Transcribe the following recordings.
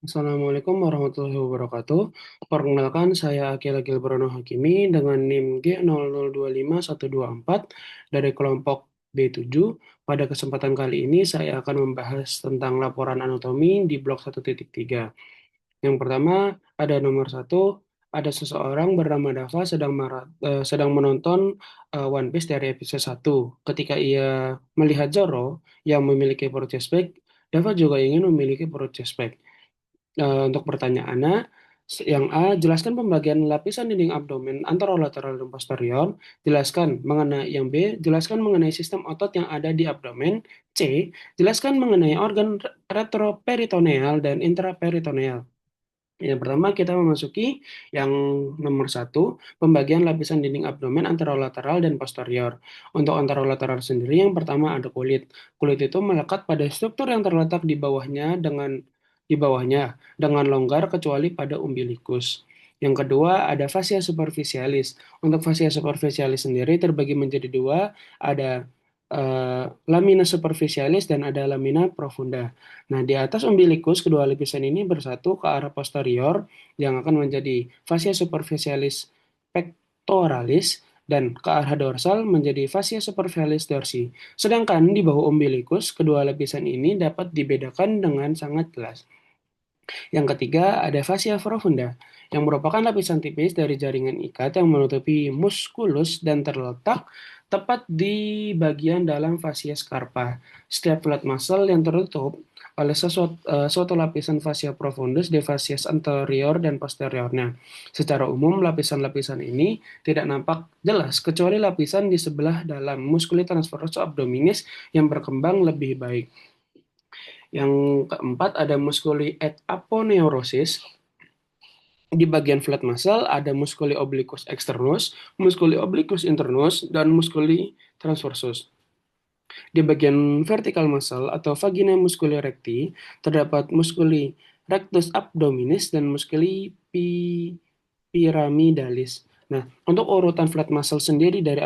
Assalamualaikum warahmatullahi wabarakatuh. Perkenalkan, saya Akila Gilbrono Hakimi dengan NIM G00251124 dari kelompok B7. Pada kesempatan kali ini saya akan membahas tentang laporan anatomi di blok 1.3. Yang pertama, ada nomor satu, ada seseorang bernama Dava sedang menonton One Piece dari episode 1. Ketika ia melihat Zoro yang memiliki perut chestplate, Dava juga ingin memiliki perut chestplate. Untuk pertanyaannya, yang A, jelaskan pembagian lapisan dinding abdomen anterolateral dan posterior. Jelaskan mengenai yang B, jelaskan mengenai sistem otot yang ada di abdomen. C, jelaskan mengenai organ retroperitoneal dan intraperitoneal. Yang pertama kita memasuki yang nomor satu, pembagian lapisan dinding abdomen anterolateral dan posterior. Untuk anterolateral sendiri, yang pertama ada kulit. Kulit itu melekat pada struktur yang terletak di bawahnya dengan longgar kecuali pada umbilikus. Yang kedua ada fascia superficialis. Untuk fascia superficialis sendiri terbagi menjadi dua, ada lamina superficialis dan ada lamina profunda. Nah, di atas umbilikus, kedua lapisan ini bersatu ke arah posterior yang akan menjadi fascia superficialis pectoralis dan ke arah dorsal menjadi fascia superficialis dorsi. Sedangkan di bawah umbilikus, kedua lapisan ini dapat dibedakan dengan sangat jelas. Yang ketiga, ada fascia profunda, yang merupakan lapisan tipis dari jaringan ikat yang menutupi muskulus dan terletak tepat di bagian dalam fascia scarpa. Setiap flat muscle yang tertutup oleh suatu lapisan fascia profundus di fascias anterior dan posteriornya. Secara umum, lapisan-lapisan ini tidak nampak jelas kecuali lapisan di sebelah dalam musculi transversus abdominis yang berkembang lebih baik. Yang keempat ada musculi et aponeurosis. Di bagian flat muscle ada musculi obliquus externus, musculi obliquus internus, dan musculi transversus. Di bagian vertical muscle atau vagina musculi recti terdapat musculi rectus abdominis dan musculi pyramidalis. Nah, untuk urutan flat muscle sendiri dari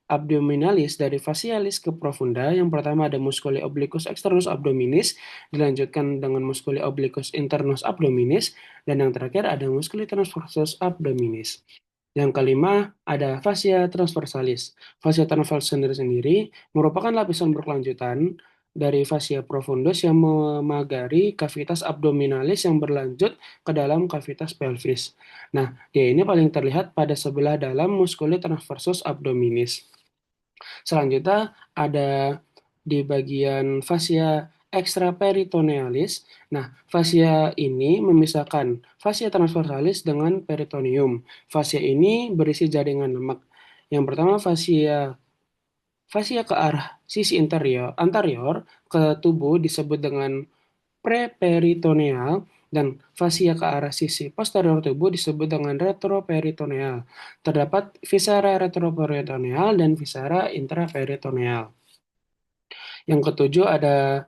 abdominalis dari facialis ke profunda, yang pertama ada musculi obliquus externus abdominis, dilanjutkan dengan musculi obliquus internus abdominis, dan yang terakhir ada musculi transversus abdominis. Yang kelima, ada fascia transversalis. Fascia transversalis sendiri merupakan lapisan berkelanjutan dari fascia profundus yang memagari kavitas abdominalis yang berlanjut ke dalam kavitas pelvis. Nah, dia ini paling terlihat pada sebelah dalam musculi transversus abdominis. Selanjutnya ada di bagian fascia extraperitonealis. Nah, fascia ini memisahkan fascia transversalis dengan peritoneum. Fascia ini berisi jaringan lemak. Yang pertama fascia ke arah sisi anterior ke tubuh disebut dengan preperitoneal dan fascia ke arah sisi posterior tubuh disebut dengan retroperitoneal. Terdapat viscera retroperitoneal dan viscera intraperitoneal. Yang ketujuh ada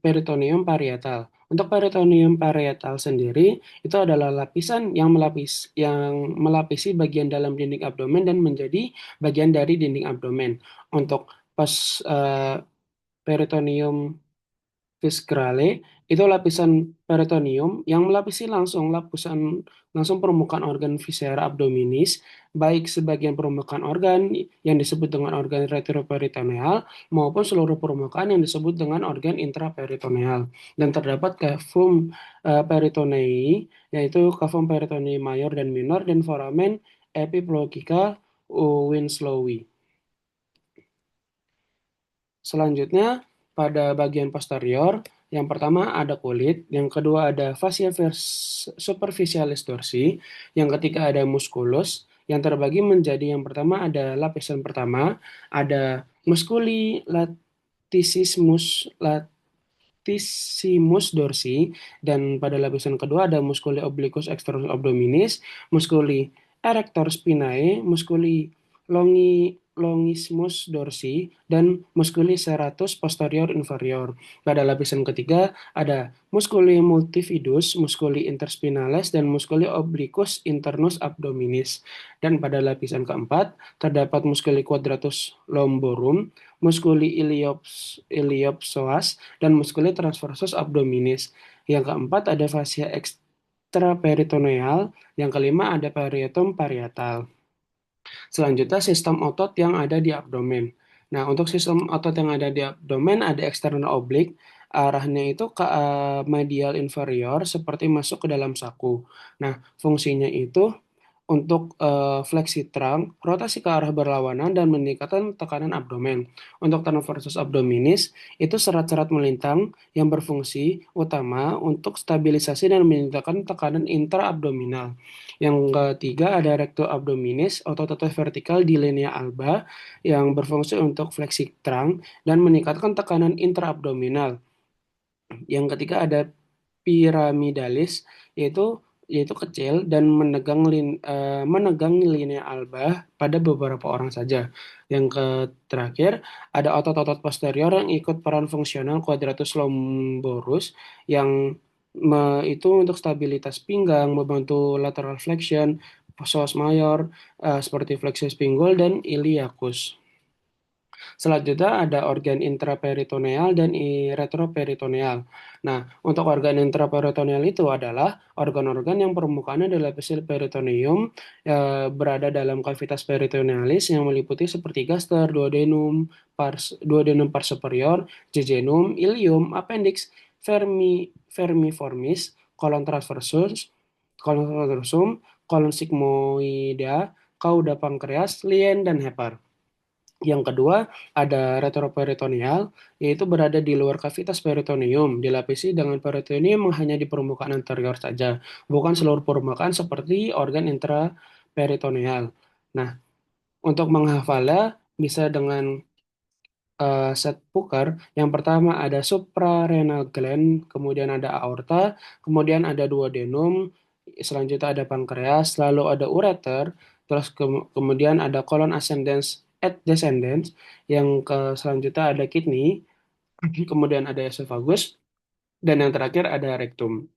peritoneum parietal. Untuk peritoneum parietal sendiri itu adalah lapisan yang melapisi bagian dalam dinding abdomen dan menjadi bagian dari dinding abdomen. Untuk pas peritoneum viscerale itu lapisan peritoneum yang melapisi langsung permukaan organ viscera abdominis, baik sebagian permukaan organ yang disebut dengan organ retroperitoneal maupun seluruh permukaan yang disebut dengan organ intraperitoneal. Dan terdapat cavum peritonei, yaitu cavum peritonei mayor dan minor, dan foramen epiploica Winslowi. Selanjutnya, pada bagian posterior, yang pertama ada kulit, yang kedua ada fascia superficialis dorsi, yang ketiga ada musculus, yang terbagi menjadi yang pertama ada lapisan pertama, ada musculi latissimus dorsi, dan pada lapisan kedua ada musculi obliquus externus abdominis, musculi erector spinae, musculi longissimus dorsi, dan musculi serratus posterior inferior. Pada lapisan ketiga ada musculi multifidus, musculi interspinalis, dan musculi obliquus internus abdominis. Dan pada lapisan keempat terdapat musculi quadratus lumborum, musculi iliopsoas, dan musculi transversus abdominis. Yang keempat ada fascia ekstraperitoneal. Yang kelima ada parietum parietal. Selanjutnya sistem otot yang ada di abdomen. Nah, untuk sistem otot yang ada di abdomen ada eksternal oblik, arahnya itu ke medial inferior seperti masuk ke dalam saku. Nah, fungsinya itu untuk fleksi trunk, rotasi ke arah berlawanan, dan meningkatkan tekanan abdomen. Untuk transversus abdominis, itu serat-serat melintang yang berfungsi utama untuk stabilisasi dan meningkatkan tekanan intraabdominal. Yang ketiga ada recto abdominis, otot-otot vertikal di linea alba yang berfungsi untuk fleksi trunk dan meningkatkan tekanan intraabdominal. Yang ketiga ada piramidalis, yaitu yaitu kecil dan menegang linea alba pada beberapa orang saja. Yang terakhir ada otot-otot posterior yang ikut peran fungsional quadratus lumborum yang itu untuk stabilitas pinggang, membantu lateral flexion, psoas major, seperti flexus pinggul dan iliacus. Selanjutnya ada organ intraperitoneal dan retroperitoneal. Nah, untuk organ intraperitoneal itu adalah organ-organ yang permukaannya dilapisi peritoneum, berada dalam kavitas peritonealis yang meliputi seperti gaster, duodenum pars superior, jejunum, ilium, appendix, vermiformis, colon transversum, colon sigmoidea, cauda pankreas, lien, dan hepar. Yang kedua, ada retroperitoneal, yaitu berada di luar kavitas peritoneum, dilapisi dengan peritoneum yang hanya di permukaan anterior saja, bukan seluruh permukaan seperti organ intraperitoneal. Nah, untuk menghafalnya bisa dengan set Pucker. Yang pertama ada suprarenal gland, kemudian ada aorta, kemudian ada duodenum, selanjutnya ada pankreas, lalu ada ureter, terus kemudian ada colon ascendens et descendens, yang selanjutnya ada kidney, kemudian ada esophagus, dan yang terakhir ada rectum.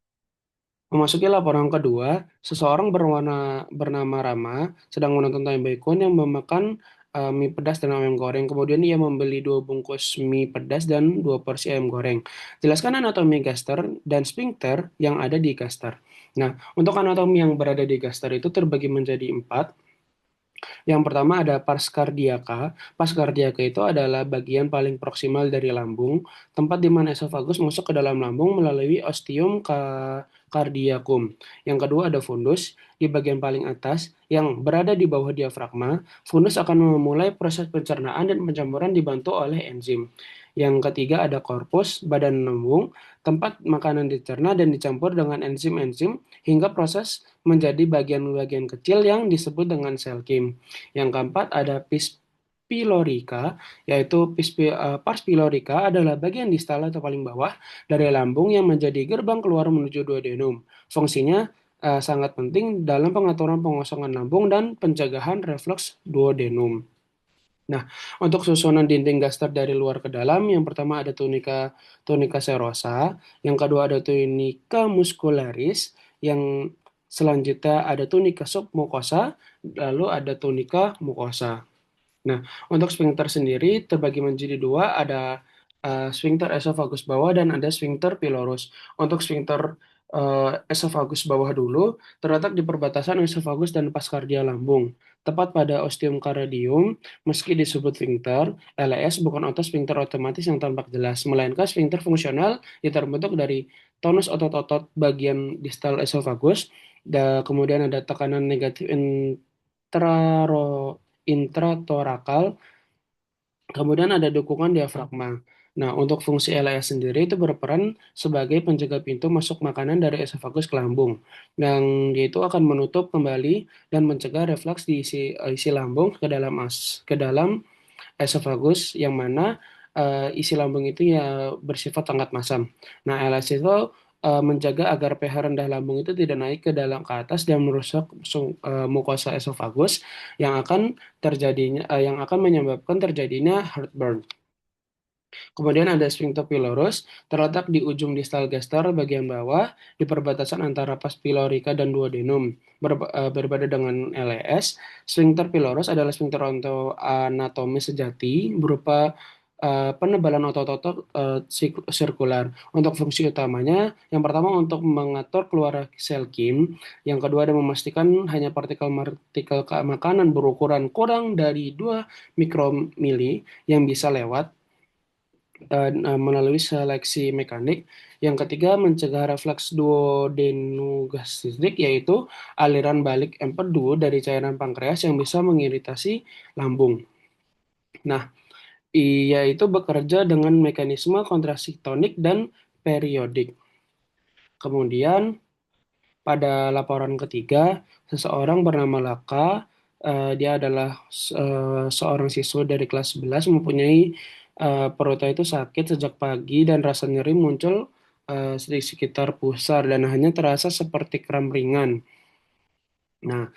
Memasuki laporan kedua, seseorang bernama Rama sedang menonton Time Baekhyun yang memakan mie pedas dan ayam goreng. Kemudian ia membeli 2 bungkus mie pedas dan 2 porsi ayam goreng. Jelaskan anatomi gaster dan sphincter yang ada di gaster. Nah, untuk anatomi yang berada di gaster itu terbagi menjadi 4. Yang pertama ada pars cardiaca. Pars cardiaca itu adalah bagian paling proksimal dari lambung, tempat di mana esofagus masuk ke dalam lambung melalui ostium cardiacum. Yang kedua ada fundus di bagian paling atas yang berada di bawah diafragma. Fundus akan memulai proses pencernaan dan pencampuran dibantu oleh enzim. Yang ketiga ada korpus, badan lambung, tempat makanan dicerna dan dicampur dengan enzim-enzim hingga proses menjadi bagian-bagian kecil yang disebut dengan sel Kim. Yang keempat ada pis pylorica, yaitu pars pylorica adalah bagian distal atau paling bawah dari lambung yang menjadi gerbang keluar menuju duodenum. Fungsinya sangat penting dalam pengaturan pengosongan lambung dan pencegahan refluks duodenum. Nah, untuk susunan dinding gaster dari luar ke dalam, yang pertama ada tunica serosa, yang kedua ada tunica muscularis, yang selanjutnya ada tunica submucosa, lalu ada tunica mucosa. Nah, untuk sphincter sendiri terbagi menjadi dua, ada sphincter esophagus bawah dan ada sphincter pylorus. Untuk sphincter esophagus bawah dulu, terletak di perbatasan esophagus dan paskardia lambung, tepat pada ostium cardium. Meski disebut sphincter, LES bukan otot sphincter otomatis yang tampak jelas, melainkan sphincter fungsional yang terbentuk dari tonus otot-otot bagian distal esophagus. Kemudian ada tekanan negatif intratorakal, kemudian ada dukungan diafragma. Nah, untuk fungsi LAS sendiri itu berperan sebagai penjaga pintu masuk makanan dari esofagus ke lambung. Dan dia itu akan menutup kembali dan mencegah refluks di isi lambung ke dalam esofagus yang mana isi lambung itu ya bersifat sangat masam. Nah, LAS itu menjaga agar pH rendah lambung itu tidak naik ke dalam ke atas dan merusak mukosa esofagus yang akan menyebabkan terjadinya heartburn. Kemudian ada sphincter pylorus, terletak di ujung distal gaster bagian bawah di perbatasan antara pars pylorica dan duodenum. Berbeda dengan LES, sphincter pylorus adalah sphincter anatomi sejati berupa penebalan otot-otot sirkular. Untuk fungsi utamanya, yang pertama untuk mengatur keluar sel Kim, yang kedua ada memastikan hanya partikel-partikel makanan berukuran kurang dari 2 mikromili yang bisa lewat melalui seleksi mekanik. Yang ketiga, mencegah refleks duodenogastrik, yaitu aliran balik empedu dari cairan pankreas yang bisa mengiritasi lambung. Nah, ia itu bekerja dengan mekanisme kontrasiktonik dan periodik. Kemudian, pada laporan ketiga, seseorang bernama Laka, dia adalah seorang siswa dari kelas 11, mempunyai perutnya itu sakit sejak pagi dan rasa nyeri muncul di sekitar pusar dan hanya terasa seperti kram ringan. Nah,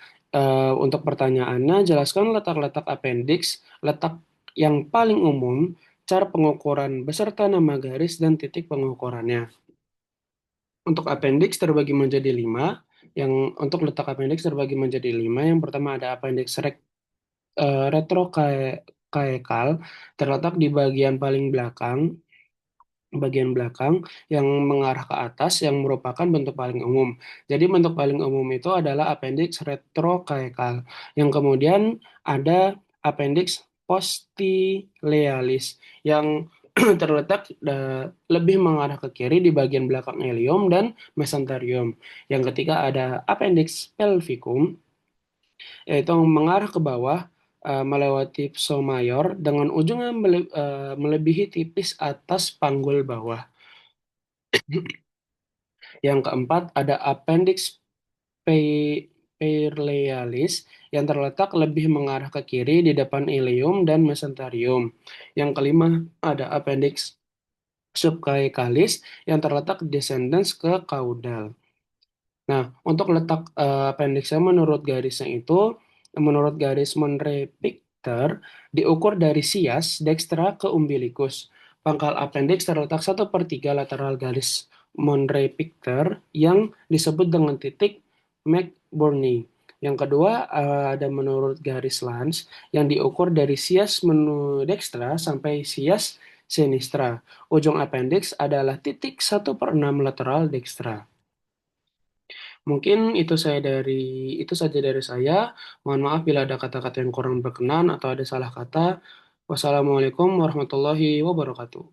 untuk pertanyaannya, jelaskan letak-letak appendix, letak yang paling umum, cara pengukuran beserta nama garis dan titik pengukurannya. Untuk appendix terbagi menjadi 5. Yang untuk letak appendix terbagi menjadi 5. Yang pertama ada appendix retrocaecal, terletak di bagian belakang yang mengarah ke atas yang merupakan bentuk paling umum. Jadi bentuk paling umum itu adalah appendix retrocaecal. Yang kemudian ada appendix postilealis yang terletak lebih mengarah ke kiri di bagian belakang ilium dan mesenterium. Yang ketiga ada appendix pelvicum, yaitu mengarah ke bawah melewati psoas mayor dengan ujungnya melebihi tipis atas panggul bawah. Yang keempat ada appendix Peirealis yang terletak lebih mengarah ke kiri di depan ilium dan mesenterium. Yang kelima ada appendix subcaecalis yang terletak descendens ke caudal. Nah, untuk letak appendixnya menurut garis Monre-Pichter, diukur dari sias dextra ke umbilicus. Pangkal appendix terletak 1/3 lateral garis Monre-Pichter yang disebut dengan titik McBurney. Yang kedua ada menurut garis Lange yang diukur dari sias menu dextra sampai sias sinistra. Ujung appendix adalah titik 1/6 lateral dextra. Mungkin itu saja dari saya. Mohon maaf bila ada kata-kata yang kurang berkenan atau ada salah kata. Wassalamualaikum warahmatullahi wabarakatuh.